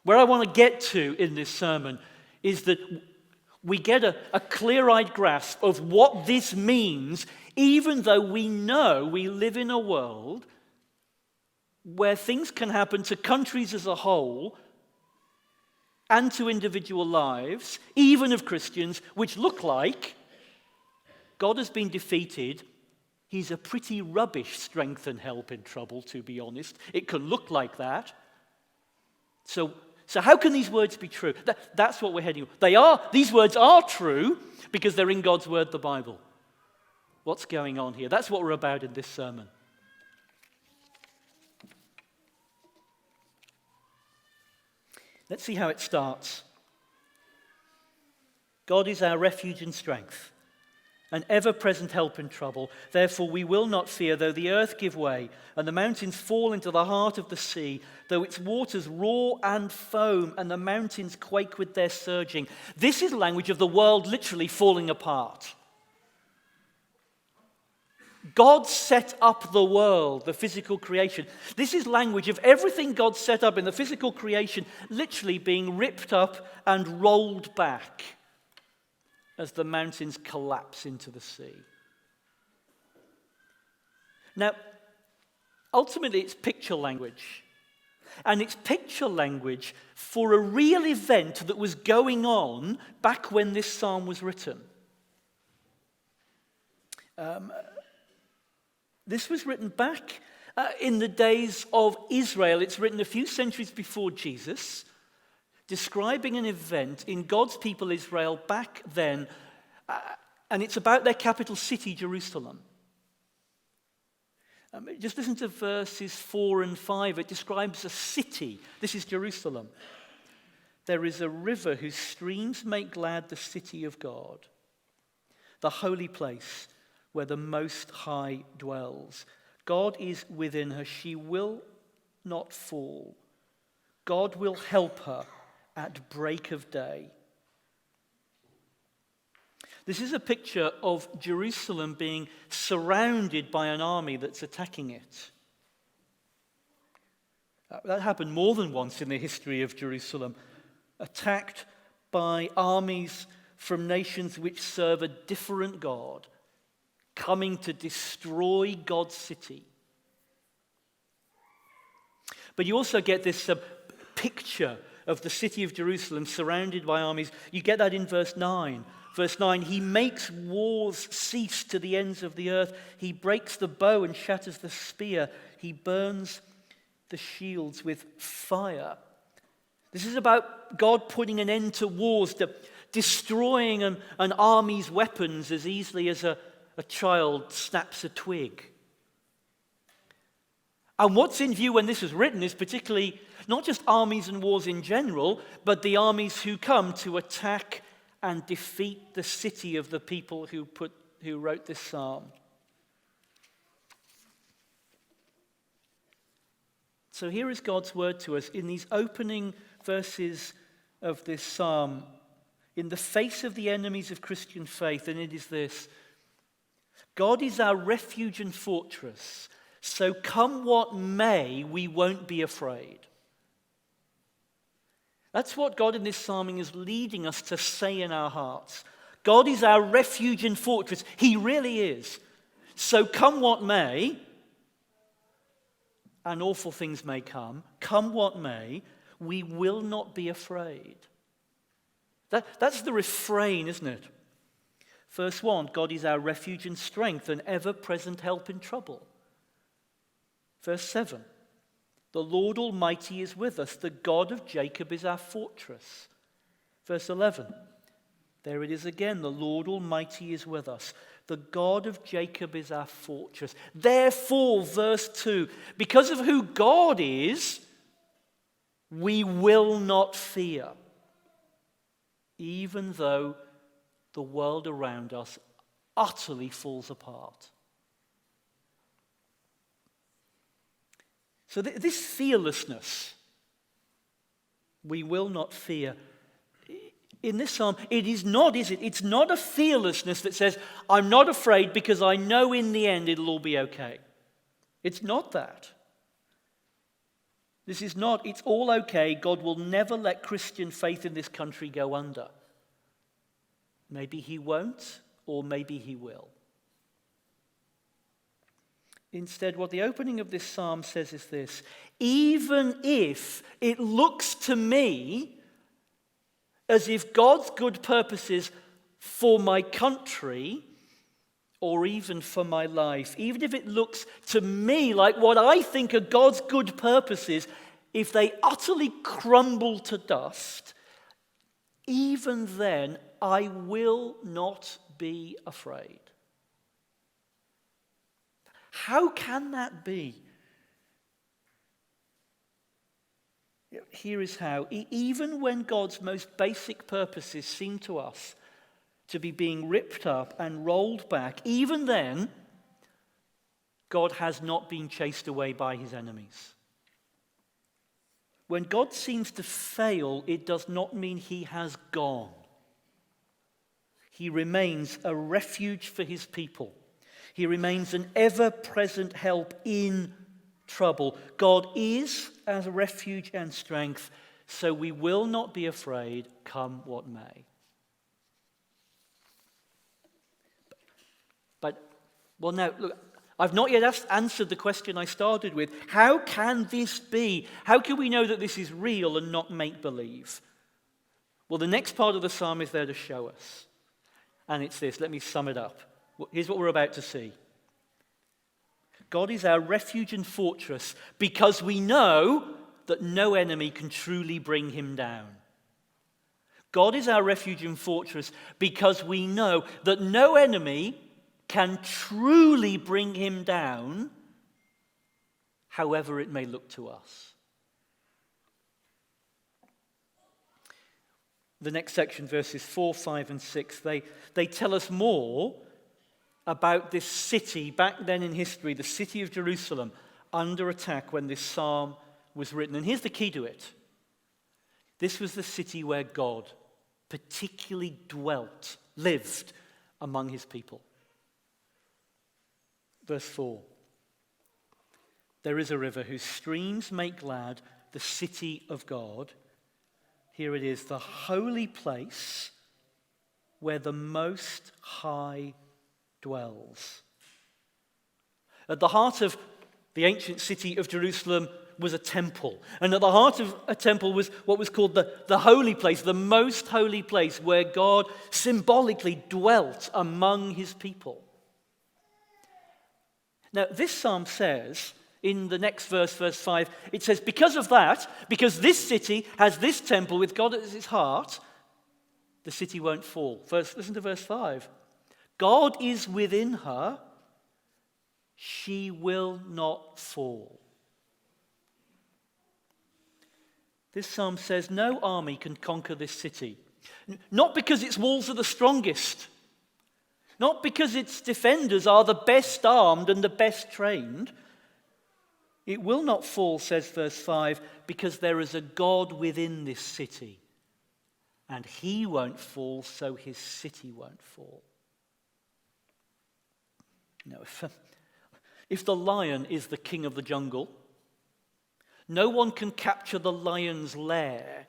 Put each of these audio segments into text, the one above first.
Where I want to get to in this sermon is that we get a clear-eyed grasp of what this means, even though we know we live in a world where things can happen to countries as a whole and to individual lives, even of Christians, which look like God has been defeated. He's a pretty rubbish strength and help in trouble, to be honest. It can look like that. So how can these words be true? That's what we're heading. These words are true because they're in God's word, the Bible. What's going on here? That's what we're about in this sermon. Let's see how it starts. God is our refuge and strength, an ever-present help in trouble. Therefore we will not fear, though the earth give way and the mountains fall into the heart of the sea, though its waters roar and foam and the mountains quake with their surging. This is language of the world literally falling apart. God set up the world, the physical creation. This is language of everything God set up in the physical creation literally being ripped up and rolled back as the mountains collapse into the sea. Now, ultimately it's picture language. And it's picture language for a real event that was going on back when this psalm was written. This was written back in the days of Israel. It's written a few centuries before Jesus, describing an event in God's people Israel back then, and it's about their capital city, Jerusalem. Just listen to verses 4 and 5. It describes a city. This is Jerusalem. There is a river whose streams make glad the city of God, the holy place where the Most High dwells. God is within her. She will not fall. God will help her at break of day. This is a picture of Jerusalem being surrounded by an army that's attacking it. That happened more than once in the history of Jerusalem. Attacked by armies from nations which serve a different God, coming to destroy God's city. But you also get this picture of the city of Jerusalem surrounded by armies. You get that in verse 9. Verse 9, he makes wars cease to the ends of the earth. He breaks the bow and shatters the spear. He burns the shields with fire. This is about God putting an end to wars, destroying an army's weapons as easily as a child snaps a twig. And what's in view when this was written is particularly not just armies and wars in general, but the armies who come to attack and defeat the city of the people who wrote this psalm. So here is God's word to us in these opening verses of this psalm, in the face of the enemies of Christian faith, and it is this: God is our refuge and fortress, so come what may, we won't be afraid. That's what God in this psalming is leading us to say in our hearts. God is our refuge and fortress. He really is. So come what may, and awful things may come what may, we will not be afraid. That's the refrain, isn't it? Verse 1, God is our refuge and strength, an ever-present help in trouble. Verse 7, the Lord Almighty is with us. The God of Jacob is our fortress. Verse 11, there it is again. The Lord Almighty is with us. The God of Jacob is our fortress. Therefore, verse 2, because of who God is, we will not fear, even though the world around us utterly falls apart. So this fearlessness, we will not fear. In this psalm, it is not, is it? It's not a fearlessness that says, I'm not afraid because I know in the end it'll all be okay. It's not that. This is not, it's all okay. God will never let Christian faith in this country go under. Maybe he won't, or maybe he will. Instead, what the opening of this psalm says is this: even if it looks to me as if God's good purposes for my country, or even for my life, even if it looks to me like what I think are God's good purposes, if they utterly crumble to dust, even then I will not be afraid. How can that be? Here is how. Even when God's most basic purposes seem to us to be being ripped up and rolled back, even then, God has not been chased away by his enemies. When God seems to fail, it does not mean he has gone. He remains a refuge for his people. He remains an ever-present help in trouble. God is as a refuge and strength, so we will not be afraid, come what may. Well, now, look, I've not yet answered the question I started with. How can this be? How can we know that this is real and not make-believe? Well, the next part of the psalm is there to show us. And it's this. Let me sum it up. Here's what we're about to see. God is our refuge and fortress because we know that no enemy can truly bring him down. God is our refuge and fortress because we know that no enemy can truly bring him down, however it may look to us. The next section, verses 4, 5, and 6, they tell us more about this city, back then in history, the city of Jerusalem, under attack when this psalm was written. And here's the key to it. This was the city where God particularly lived among his people. Verse 4. There is a river whose streams make glad the city of God. Here it is, the holy place where the Most High dwells. At the heart of the ancient city of Jerusalem was a temple. And at the heart of a temple was what was called the holy place, the most holy place where God symbolically dwelt among his people. Now, this psalm says, in the next verse, verse 5, it says, because of that, because this city has this temple with God as its heart, the city won't fall. Listen to verse 5. God is within her, she will not fall. This psalm says no army can conquer this city. Not because its walls are the strongest. Not because its defenders are the best armed and the best trained. It will not fall, says verse 5, because there is a God within this city. And he won't fall, so his city won't fall. No, if the lion is the king of the jungle, no one can capture the lion's lair.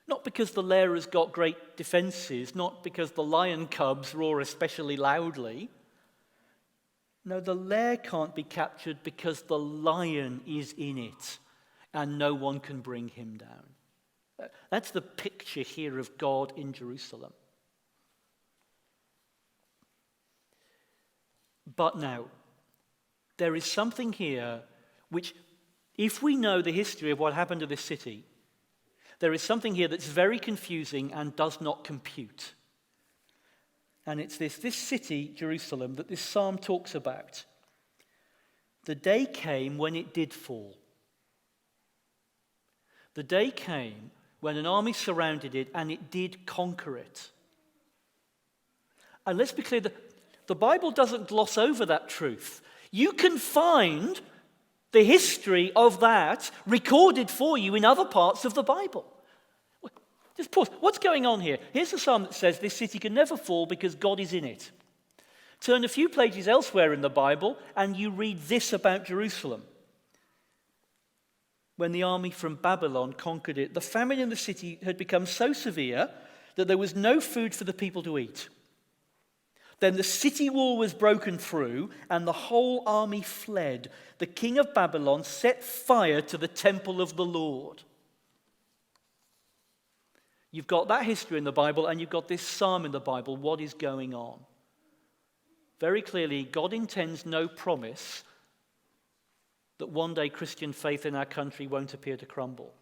Not because the lair has got great defenses, not because the lion cubs roar especially loudly. No, the lair can't be captured because the lion is in it and no one can bring him down. That's the picture here of God in Jerusalem. But now, there is something here which, if we know the history of what happened to this city, there is something here that's very confusing and does not compute. And it's this city, Jerusalem, that this psalm talks about. The day came when it did fall. The day came when an army surrounded it and it did conquer it. And let's be clear, the Bible doesn't gloss over that truth. You can find the history of that recorded for you in other parts of the Bible. Just pause. What's going on here? Here's a psalm that says this city can never fall because God is in it. Turn a few pages elsewhere in the Bible and you read this about Jerusalem. when the army from Babylon conquered it, the famine in the city had become so severe that there was no food for the people to eat. Then the city wall was broken through, and the whole army fled. The king of Babylon set fire to the temple of the Lord. You've got that history in the Bible, and you've got this psalm in the Bible. What is going on? Very clearly, God intends no promise that one day Christian faith in our country won't appear to crumble.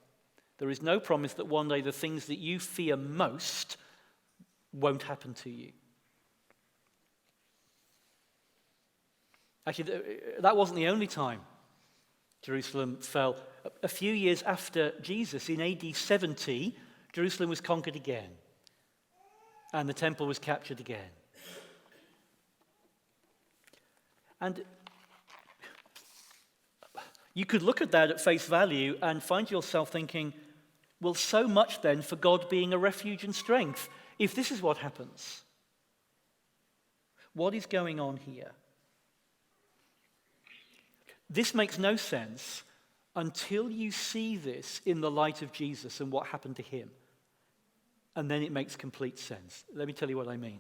There is no promise that one day the things that you fear most won't happen to you. Actually, that wasn't the only time Jerusalem fell. A few years after Jesus, in AD 70, Jerusalem was conquered again, and the temple was captured again. And you could look at that at face value and find yourself thinking, well, so much then for God being a refuge and strength, if this is what happens. What is going on here? This makes no sense until you see this in the light of Jesus and what happened to him. And then it makes complete sense. Let me tell you what I mean.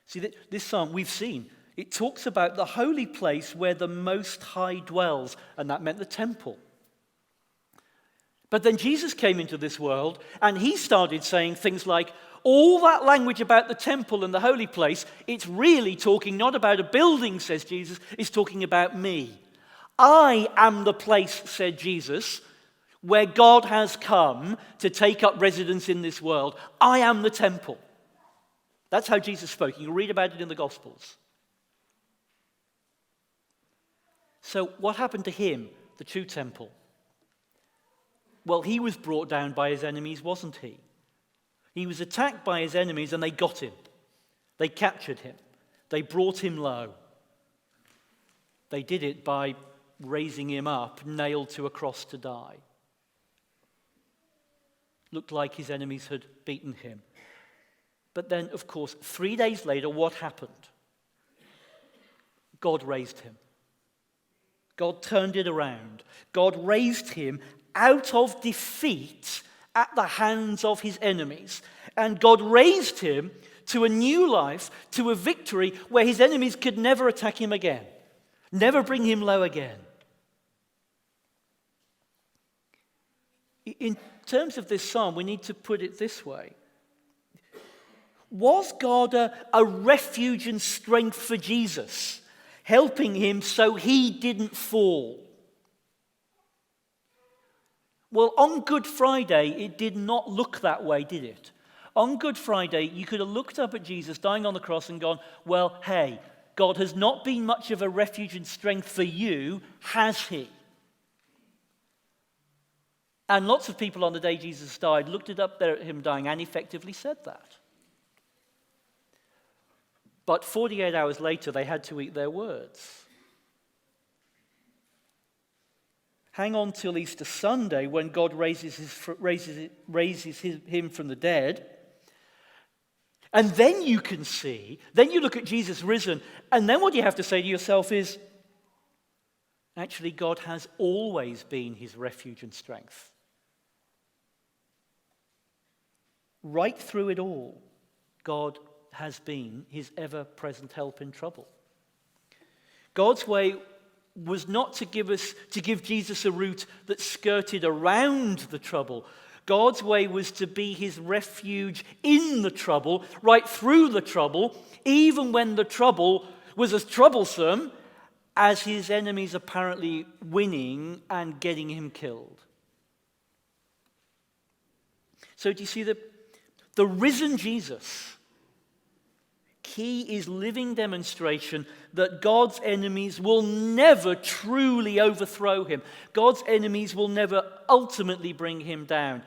See, this psalm we've seen, it talks about the holy place where the Most High dwells, and that meant the temple. But then Jesus came into this world, and he started saying things like, all that language about the temple and the holy place, it's really talking not about a building, says Jesus, it's talking about me. I am the place, said Jesus, where God has come to take up residence in this world. I am the temple. That's how Jesus spoke. You can read about it in the Gospels. So what happened to him, the true temple? Well, he was brought down by his enemies, wasn't he? He was attacked by his enemies and they got him. They captured him. They brought him low. They did it by raising him up, nailed to a cross to die. Looked like his enemies had beaten him. But then, of course, 3 days later, what happened? God raised him. God turned it around. God raised him out of defeat at the hands of his enemies. And God raised him to a new life, to a victory where his enemies could never attack him again, never bring him low again. In terms of this psalm, we need to put it this way. Was God a refuge and strength for Jesus, helping him so he didn't fall? Well, on Good Friday, it did not look that way, did it? On Good Friday, you could have looked up at Jesus dying on the cross and gone, well, hey, God has not been much of a refuge and strength for you, has he? And lots of people on the day Jesus died looked it up there at him dying and effectively said that. But 48 hours later, they had to eat their words. Hang on till Easter Sunday when God raises him from the dead. And then you can see, then you look at Jesus risen, and then what you have to say to yourself is, actually, God has always been his refuge and strength. Right through it all, God has been his ever-present help in trouble. God's way was not to give Jesus a route that skirted around the trouble. God's way was to be his refuge in the trouble, right through the trouble, even when the trouble was as troublesome as his enemies apparently winning and getting him killed. So do you see the risen Jesus? He is living demonstration that God's enemies will never truly overthrow him. God's enemies will never ultimately bring him down.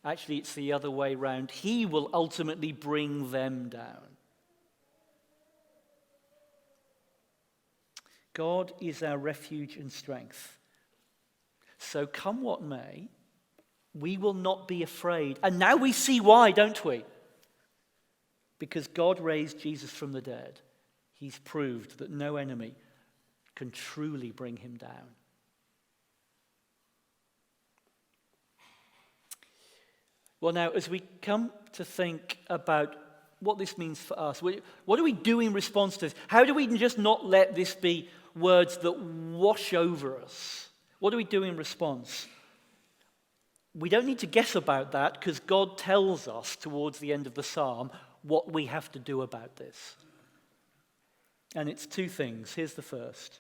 Actually, it's the other way round. He will ultimately bring them down. God is our refuge and strength. So come what may, we will not be afraid. And now we see why, don't we? Because God raised Jesus from the dead, he's proved that no enemy can truly bring him down. Well, now, as we come to think about what this means for us, what do we do in response to this? How do we just not let this be words that wash over us? What do we do in response? We don't need to guess about that because God tells us towards the end of the psalm what we have to do about this. And it's two things. Here's the first.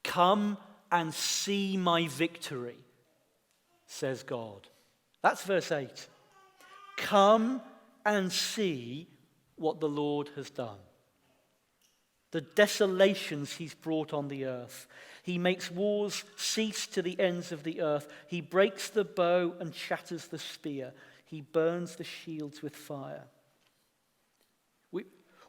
Come and see my victory, says God. That's verse 8. Come and see what the Lord has done. The desolations he's brought on the earth. He makes wars cease to the ends of the earth. He breaks the bow and shatters the spear. He burns the shields with fire.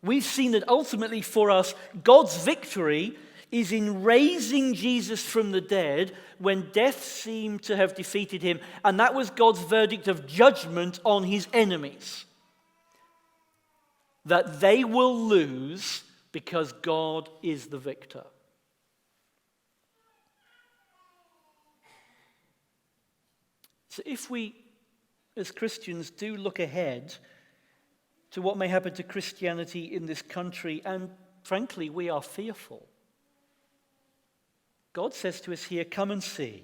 We've seen that ultimately for us, God's victory is in raising Jesus from the dead when death seemed to have defeated him. And that was God's verdict of judgment on his enemies. That they will lose because God is the victor. So if we, as Christians, do look ahead to what may happen to Christianity in this country, and frankly, we are fearful, God says to us here, come and see.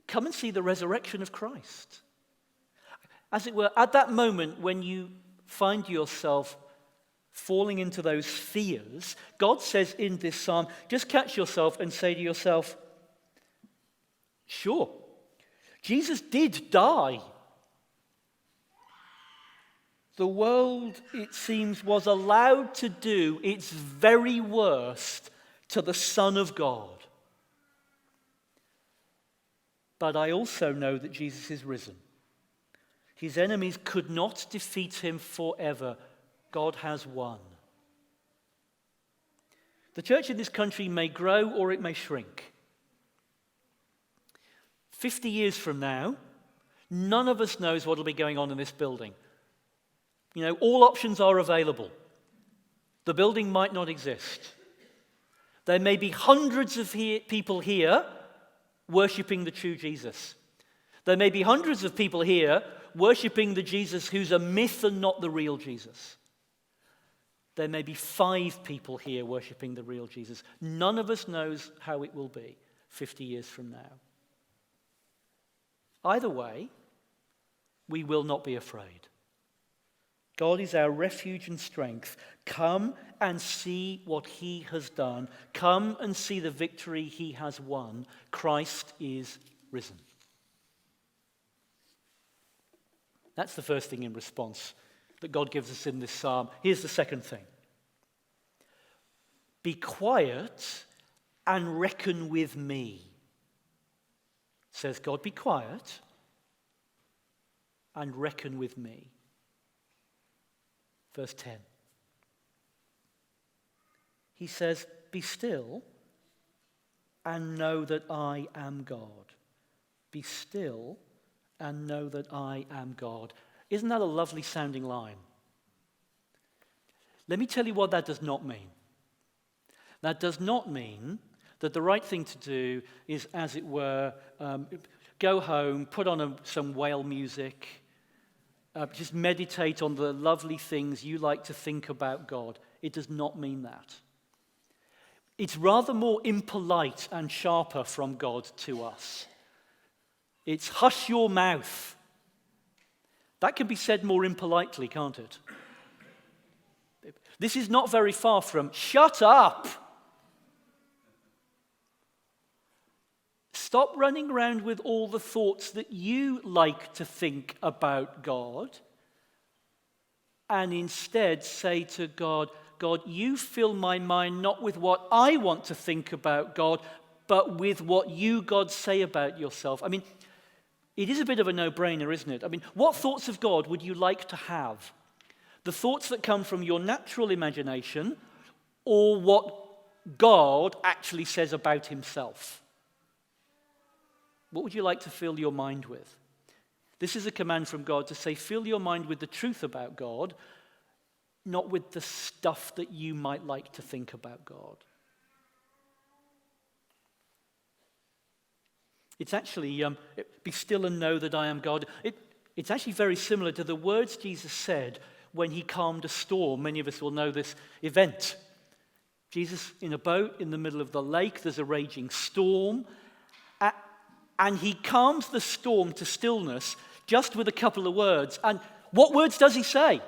Come and see the resurrection of Christ. As it were, at that moment when you find yourself falling into those fears, God says in this psalm, just catch yourself and say to yourself, sure, Jesus did die. The world, it seems, was allowed to do its very worst to the Son of God. But I also know that Jesus is risen. His enemies could not defeat him forever. God has won. The church in this country may grow or it may shrink. 50 years from now, none of us knows what will be going on in this building. You know, all options are available. The building might not exist. There may be hundreds of people here worshipping the true Jesus. There may be hundreds of people here worshipping the Jesus who's a myth and not the real Jesus. There may be 5 people here worshipping the real Jesus. None of us knows how it will be 50 years from now. Either way, we will not be afraid. God is our refuge and strength. Come and see what he has done. Come and see the victory he has won. Christ is risen. That's the first thing in response that God gives us in this psalm. Here's the second thing. Be quiet and reckon with me, says God. Be quiet and reckon with me. Verse 10. He says, be still and know that I am God. Be still and know that I am God. Isn't that a lovely sounding line? Let me tell you what that does not mean. That does not mean that the right thing to do is, as it were, go home, put on some whale music, just meditate on the lovely things you like to think about God. It does not mean that. It's rather more impolite and sharper from God to us. It's hush your mouth. That can be said more impolitely, can't it? This is not very far from shut up. Stop running around with all the thoughts that you like to think about God, and instead say to God, God, you fill my mind not with what I want to think about God, but with what you, God, say about yourself. I mean, it is a bit of a no-brainer, isn't it? I mean, what thoughts of God would you like to have? The thoughts that come from your natural imagination, or what God actually says about himself? What would you like to fill your mind with? This is a command from God to say, fill your mind with the truth about God, not with the stuff that you might like to think about God. It's actually, be still and know that I am God. It It's actually very similar to the words Jesus said when he calmed a storm. Many of us will know this event. Jesus in a boat in the middle of the lake, there's a raging storm, and he calms the storm to stillness just with a couple of words. And what words does he say?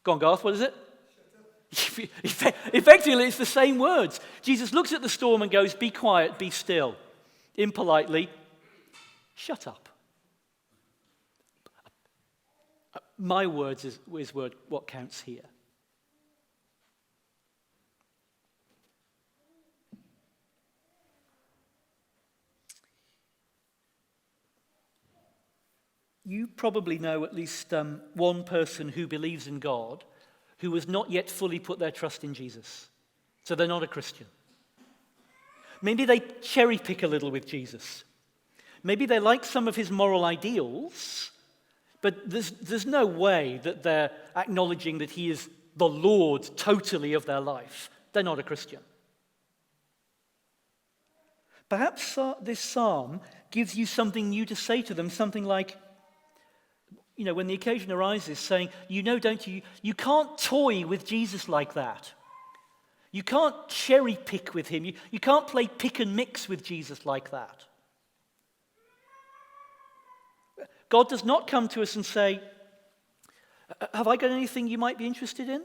Go on, Garth, what is it? Effectively, it's the same words. Jesus looks at the storm and goes, "Be quiet, be still." Impolitely, "Shut up." My words is what counts here. You probably know at least one person who believes in God who has not yet fully put their trust in Jesus. So they're not a Christian. Maybe they cherry pick a little with Jesus. Maybe they like some of his moral ideals, but there's no way that they're acknowledging that he is the Lord totally of their life. They're not a Christian. Perhaps this psalm gives you something new to say to them, something like, when the occasion arises, saying, don't you, you can't toy with Jesus like that. You can't cherry pick with him. You can't play pick and mix with Jesus like that. God does not come to us and say, "Have I got anything you might be interested in?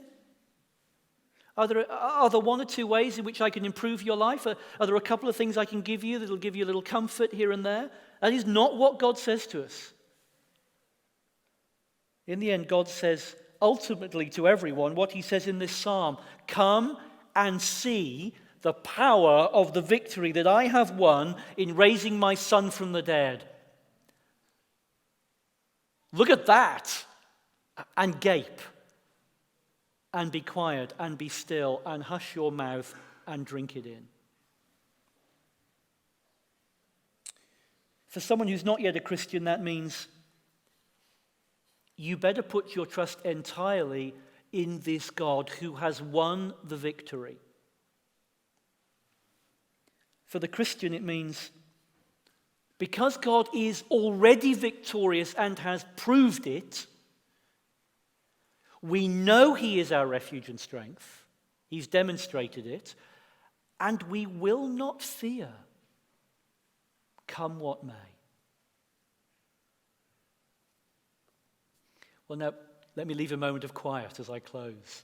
Are there one or two ways in which I can improve your life? Are there a couple of things I can give you that will give you a little comfort here and there?" That is not what God says to us. In the end, God says ultimately to everyone what he says in this psalm: "Come and see the power of the victory that I have won in raising my son from the dead." Look at that and gape and be quiet and be still and hush your mouth and drink it in. For someone who's not yet a Christian, that means you better put your trust entirely in this God who has won the victory. For the Christian, it means because God is already victorious and has proved it, we know he is our refuge and strength. He's demonstrated it, and we will not fear, come what may. Well, now, let me leave a moment of quiet as I close.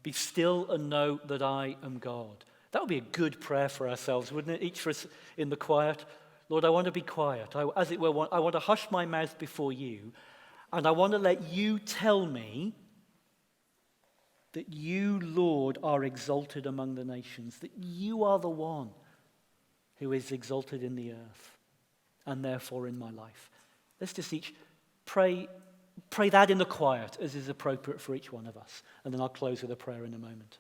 Be still and know that I am God. That would be a good prayer for ourselves, wouldn't it? Each for us in the quiet. Lord, I want to be quiet. I want to hush my mouth before you, and I want to let you tell me that you, Lord, are exalted among the nations, that you are the one who is exalted in the earth, and therefore in my life. Let's just each pray that in the quiet as is appropriate for each one of us. And then I'll close with a prayer in a moment.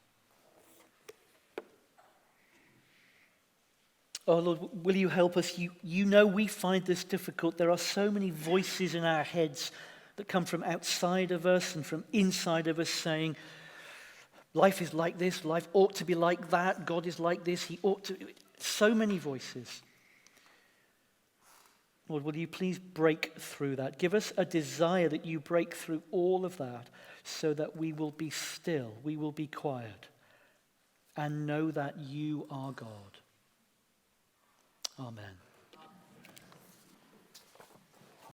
Oh Lord, will you help us? You know we find this difficult. There are so many voices in our heads that come from outside of us and from inside of us saying, life is like this, life ought to be like that, God is like this, he ought to. So many voices. Lord, will you please break through that? Give us a desire that you break through all of that so that we will be still, we will be quiet, and know that you are God. Amen.